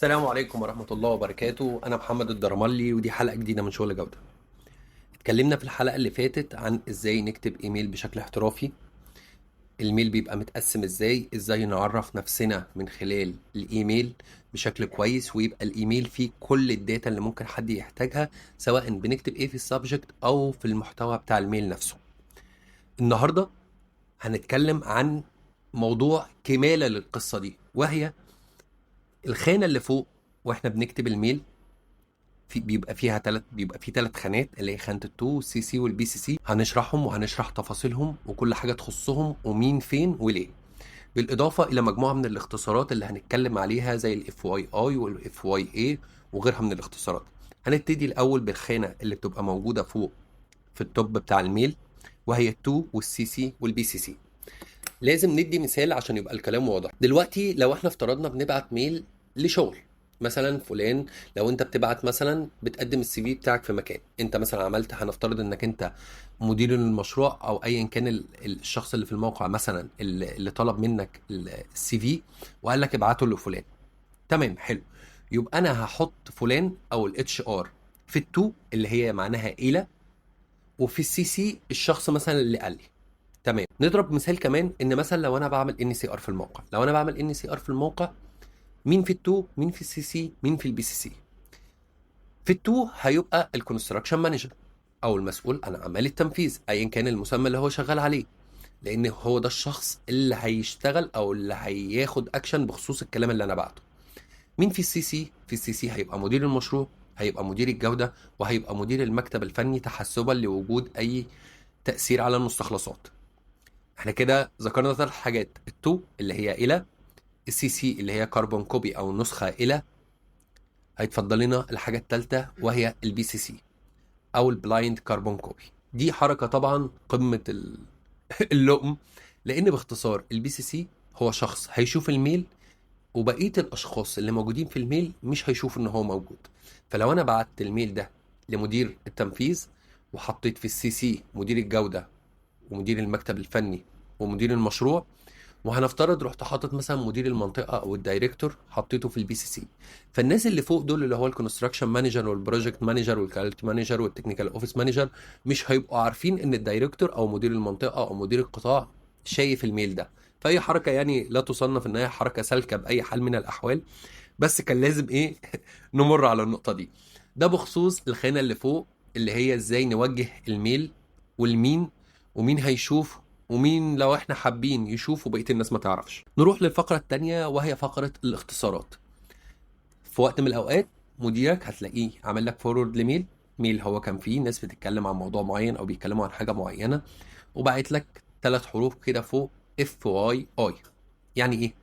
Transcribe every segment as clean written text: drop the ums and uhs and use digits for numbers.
السلام عليكم ورحمة الله وبركاته. أنا محمد الدرملي ودي حلقة جديدة من شغل جودة. اتكلمنا في الحلقة اللي فاتت عن ازاي نكتب ايميل بشكل احترافي. الميل بيبقى متقسم ازاي نعرف نفسنا من خلال الايميل بشكل كويس، ويبقى الايميل فيه كل الداتا اللي ممكن حد يحتاجها، سواء بنكتب ايه في السبجكت او في المحتوى بتاع الميل نفسه. النهاردة هنتكلم عن موضوع كمالة للقصة دي، وهي الخانة اللي فوق. واحنا بنكتب الميل بيبقى في ثلاث خانات، اللي هي خانة التو والسي سي والبي سي سي. هنشرحهم وهنشرح تفاصيلهم وكل حاجة تخصهم ومين فين وليه، بالإضافة إلى مجموعة من الاختصارات اللي هنتكلم عليها زي الاف واي اي والاف واي اي وغيرها من الاختصارات. هنبتدي الأول بالخانة اللي بتبقى موجودة فوق في التوب بتاع الميل، وهي التو والسي سي والبي سي سي. لازم ندي مثال عشان يبقى الكلام واضح. دلوقتي لو احنا افترضنا بنبعت ميل لشغل مثلا فلان، لو انت بتبعت مثلا بتقدم السي في بتاعك في مكان، انت مثلا عملت، هنفترض انك انت مدير المشروع او ايا كان الشخص اللي في الموقع مثلا اللي طلب منك السي في وقال لك ابعته لفلان. تمام، حلو. يبقى انا هحط فلان او الاتش ار في التو اللي هي معناها الى، وفي السي سي الشخص مثلا اللي قال لي. تمام. نضرب مثال كمان، ان مثلا لو انا بعمل ان سي ار في الموقع، مين في التو، مين في السي سي، مين في البي سي سي. في التو هيبقى الكونستراكشن مانجر او المسؤول عن اعمال التنفيذ ايا كان المسمى اللي هو شغال عليه، لان هو ده الشخص اللي هيشتغل او اللي هياخد اكشن بخصوص الكلام اللي انا بعته. مين في السي سي؟ في السي سي هيبقى مدير المشروع، هيبقى مدير الجودة، وهيبقى مدير المكتب الفني تحسبا لوجود اي تأثير على المستخلصات. احنا كده ذكرنا ثلاث حاجات: التو اللي هي الى، السي سي اللي هي كربون كوبي او نسخه الى، هيتفضل لنا الحاجه الثالثه وهي البي سي سي او البلايند كربون كوبي. دي حركه طبعا قمه اللقم، لان باختصار البي سي سي هو شخص هيشوف الميل وبقيه الاشخاص اللي موجودين في الميل مش هيشوفوا ان هو موجود. فلو انا بعت الميل ده لمدير التنفيذ وحطيت في السي سي مدير الجوده ومدير المكتب الفني ومدير المشروع، وهنفترض رحت حاطط مثلا مدير المنطقه او الدايركتور حطيته في البي سي سي، فالناس اللي فوق دول اللي هو الكونستراكشن مانجر والبروجكت مانجر والكواليتي مانجر والتكنيكال اوفيس مانجر مش هيبقوا عارفين ان الدايركتور او مدير المنطقه او مدير القطاع شايف الميل ده. فهي حركه يعني لا تصنف ان هي حركه سالكه باي حال من الاحوال، بس كان لازم ايه نمر على النقطه دي. ده بخصوص الخانه اللي فوق، اللي هي ازاي نوجه الميل والمين ومين هيشوف ومين لو احنا حابين يشوف وبقيه الناس ما تعرفش. نروح للفقره الثانيه وهي فقره الاختصارات. في وقت من الاوقات مديرك هتلاقيه عامل لك فورورد لميل، ميل هو كان فيه ناس بتتكلم عن موضوع معين او بيتكلموا عن حاجه معينه، وبعت لك ثلاث حروف كده فوق: اف واي اي. يعني ايه؟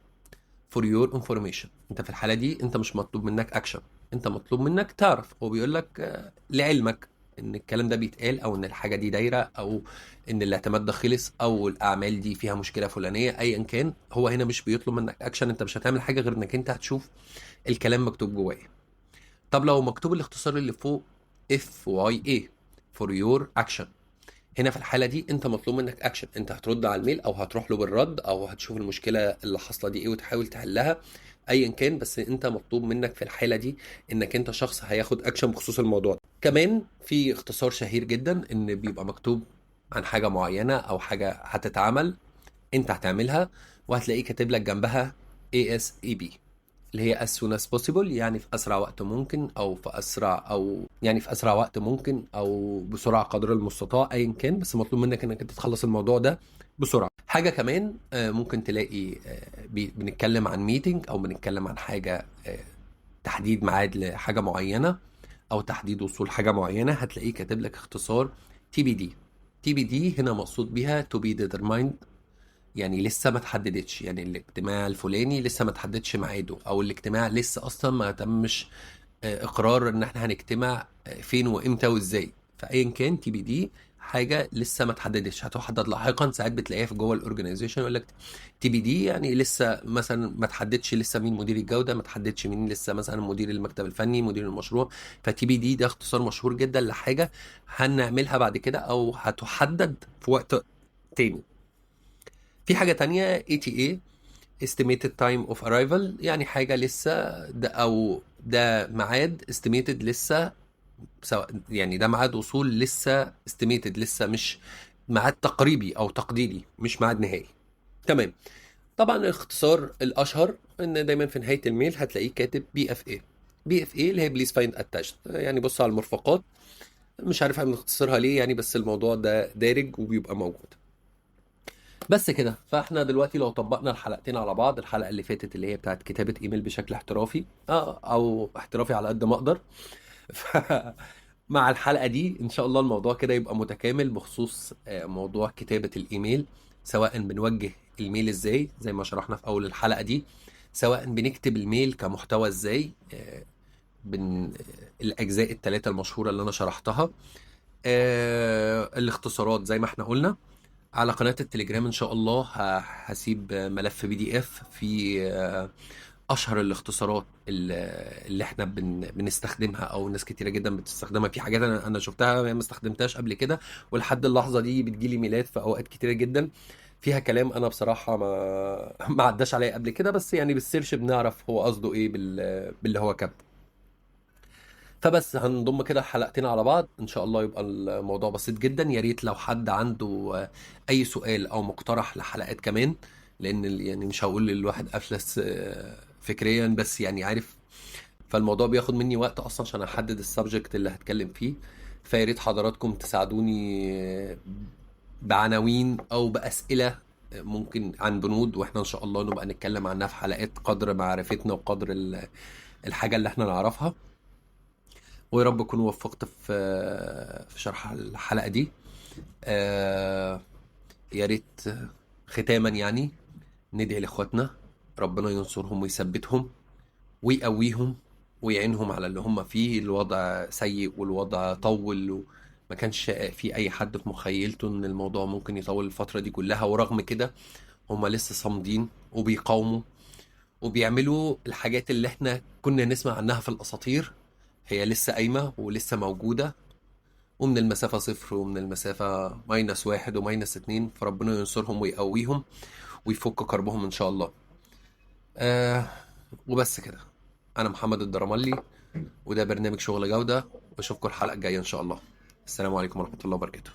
فور يور انفورميشن. انت في الحاله دي انت مش مطلوب منك اكشن، انت مطلوب منك تعرف. هو بيقول لك لعلمك ان الكلام ده بيتقال، او ان الحاجه دي دايره، او ان الاعتماد ده خلص، او الاعمال دي فيها مشكله فلانيه، ايا كان. هو هنا مش بيطلب منك اكشن، انت مش هتعمل حاجه غير انك انت هتشوف الكلام مكتوب جواه. طب لو مكتوب الاختصار اللي فوق اف واي اي، فور يور اكشن، هنا في الحاله دي انت مطلوب منك اكشن، انت هترد على الميل او هتروح له بالرد او هتشوف المشكله اللي حاصله دي ايه وتحاول تحلها، ايا كان. بس انت مطلوب منك في الحاله دي انك انت شخص هياخد اكشن بخصوص الموضوع ده. كمان في اختصار شهير جدا ان بيبقى مكتوب عن حاجه معينه او حاجه هتتعمل انت هتعملها، وهتلاقيه كاتب لك جنبها ASAP، اللي هي as soon as possible، يعني في اسرع وقت ممكن، او في اسرع، او يعني في اسرع وقت ممكن، او بسرعه قدر المستطاع، ايا كان. بس مطلوب منك انك انت تخلص الموضوع ده بسرعه. حاجه كمان ممكن تلاقي بنتكلم عن ميتنج او بنتكلم عن حاجه، تحديد ميعاد لحاجه معينه او تحديد وصول حاجه معينه، هتلاقيه كاتب لك اختصار TBD. TBD هنا مقصود بيها to be determined، يعني لسه ما تحددتش، يعني الاجتماع الفلاني لسه ما تحددش ميعاده، او الاجتماع لسه اصلا ما تمش اقرار ان احنا هنجتمع فين وامتى وازاي. فايا كان تي بي دي حاجه لسه ما تحددش، هتحدد لاحقا. ساعات بتلاقيها في جوه الاورجنايزيشن يقول لك تي بي دي، يعني لسه مثلا ما تحددش لسه مين مدير الجوده، ما تحددش مين لسه مثلا مدير المكتب الفني، مدير المشروع. فتي بي دي ده اختصار مشهور جدا لحاجه هنعملها بعد كده او هتحدد في وقت تاني. في حاجة تانية ATA، estimated time of arrival يعني حاجة لسه ده، أو ده ميعاد estimated لسه، سواء يعني ده ميعاد وصول لسه estimated، لسه مش ميعاد تقريبي أو تقديري، مش ميعاد نهائي. تمام. طبعا الاختصار الأشهر إن دايما في نهاية الميل هتلاقيه كاتب BFA. BFA اللي هي بليز فايند اتاشد، يعني بص على المرفقات. مش عارف هنختصرها ليه يعني، بس الموضوع ده دارج وبيبقى موجود. بس كده. فاحنا دلوقتي لو طبقنا الحلقتين على بعض، الحلقه اللي فاتت اللي هي بتاعت كتابه ايميل بشكل احترافي، او احترافي على قد ما اقدر، مع الحلقه دي ان شاء الله الموضوع كده يبقى متكامل بخصوص موضوع كتابه الايميل، سواء بنوجه الميل ازاي زي ما شرحنا في اول الحلقه دي، سواء بنكتب الميل كمحتوى ازاي، بن الاجزاء الثلاثه المشهوره اللي انا شرحتها، الاختصارات زي ما احنا قلنا. على قناة التليجرام ان شاء الله هسيب ملف PDF في اشهر الاختصارات اللي احنا بنستخدمها، او ناس كتيرة جدا بتستخدمها. في حاجات انا شفتها ما استخدمتهاش قبل كده، ولحد اللحظة دي بتجيلي ميلات في اوقات كتيرة جدا فيها كلام انا بصراحة ما عداش عليا قبل كده، بس يعني بالسيرش بنعرف هو قصده ايه باللي هو كاتبه. فبس هنضم كده الحلقتين على بعض ان شاء الله، يبقى الموضوع بسيط جدا. يا ريت لو حد عنده اي سؤال او مقترح لحلقات كمان، لان يعني مش هقول الواحد افلس فكريا، بس يعني عارف، فالموضوع بياخد مني وقت اصلا عشان احدد السبجكت اللي هتكلم فيه. فيا ريت حضراتكم تساعدوني بعناوين او باسئله ممكن عن بنود، واحنا ان شاء الله نبقى نتكلم عنها في حلقات قدر معرفتنا وقدر الحاجه اللي احنا نعرفها. ويا رب اكون وفقت في شرح الحلقه دي. يا ريت ختاما يعني ندعي لاخواتنا ربنا ينصرهم ويثبتهم ويقويهم ويعينهم على اللي هم فيه. الوضع سيء والوضع طول، وما كانش في اي حد في مخيلته ان الموضوع ممكن يطول الفتره دي كلها، ورغم كده هم لسه صامدين وبيقاوموا وبيعملوا الحاجات اللي احنا كنا نسمع عنها في الاساطير. هي لسه قايمه ولسه موجوده، ومن المسافة صفر ومن المسافة -1 و-2، فربنا ينصرهم ويقويهم ويفك كربهم إن شاء الله. آه وبس كده. أنا محمد الدرملي، وده برنامج شغل جودة، وأشوفكم الحلقة الجاية إن شاء الله. السلام عليكم ورحمة الله وبركاته.